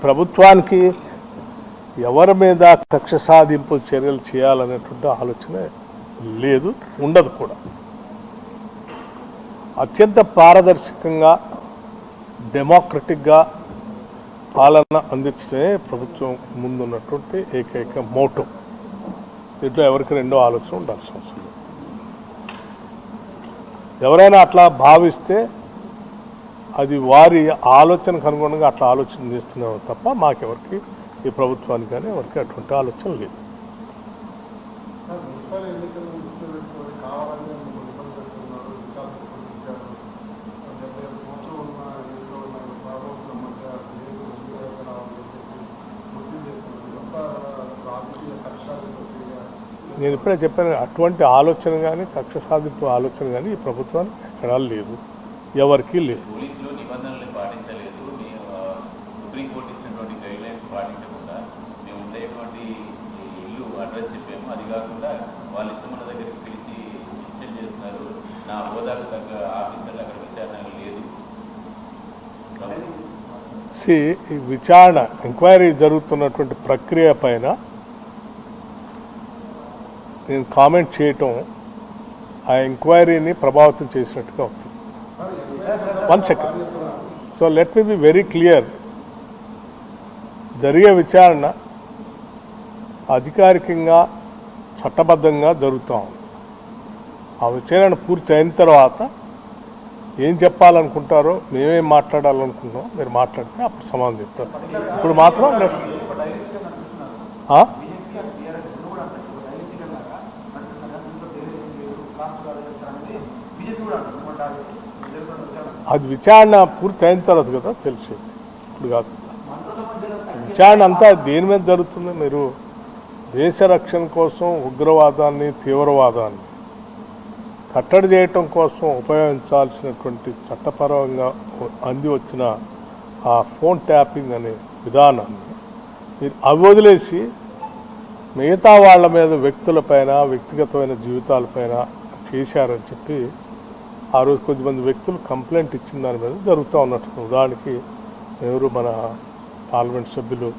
ప్రభుత్వానికి ఎవరి మీద కక్ష సాధింపు చర్యలు చేయాలనేటువంటి ఆలోచన లేదు, ఉండదు కూడా. అత్యంత పారదర్శకంగా డెమోక్రటిక్గా పాలన అందించడమే ప్రభుత్వం ముందున్నటువంటి ఏకైక మోటో. దీంట్లో ఎవరికి రెండో ఆలోచన ఉండాల్సిన అవసరం లేదు. ఎవరైనా అట్లా భావిస్తే అది వారి ఆలోచనకు అనుగుణంగా అట్లా ఆలోచన చేస్తున్నాము తప్ప మాకెవరికి, ఈ ప్రభుత్వానికి కానీ ఎవరికి అటువంటి ఆలోచన లేదు. నేను ఇప్పుడే చెప్పాను, అటువంటి ఆలోచన కానీ కక్ష సాధింపు ఆలోచన కానీ ఈ ప్రభుత్వానికి ఎక్కడా లేదు, ఎవరికీ లేదు. ఈ విచారణ ఎంక్వైరీ జరుగుతున్నటువంటి ప్రక్రియ పైన నేను కామెంట్ చేయటం ఆ ఎంక్వైరీని ప్రభావితం చేసినట్టుగా అవుతుంది. 1 second. So let me be very clear. జరిగే విచారణ అధికారికంగా చట్టబద్ధంగా జరుగుతూ ఉంది. ఆ విచారణ పూర్తి అయిన తర్వాత ఏం చెప్పాలనుకుంటారో, మేమేం మాట్లాడాలనుకుంటున్నాం మీరు మాట్లాడితే అప్పుడు సమాధానం చెప్తారు. ఇప్పుడు మాత్రం అది విచారణ పూర్తి అయిన తర్వాత కదా తెలిసేది, ఇప్పుడు కాదు. విచారణ అంతా దేని మీద జరుగుతుంది? మీరు దేశ రక్షణ కోసం ఉగ్రవాదాన్ని, తీవ్రవాదాన్ని కట్టడి చేయటం కోసం ఉపయోగించాల్సినటువంటి చట్టపరంగా అంది వచ్చిన ఆ ఫోన్ ట్యాపింగ్ అనే విధానాన్ని మీరు వదిలేసి మిగతా వాళ్ళ మీద, వ్యక్తులపైన, వ్యక్తిగతమైన జీవితాలపైన చేశారని చెప్పి ఆ రోజు కొద్దిమంది వ్యక్తులు కంప్లైంట్ ఇచ్చిన దాని మీద జరుగుతూ ఉన్నట్టు. ఉదాహరణకి ఎవరు మన పార్లమెంట్ సభ్యులు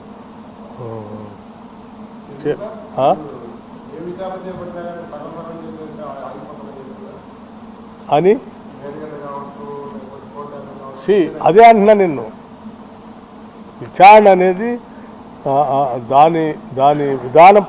అని అదే అంటున్నా నిన్ను. విచారణ అనేది దాని విధానం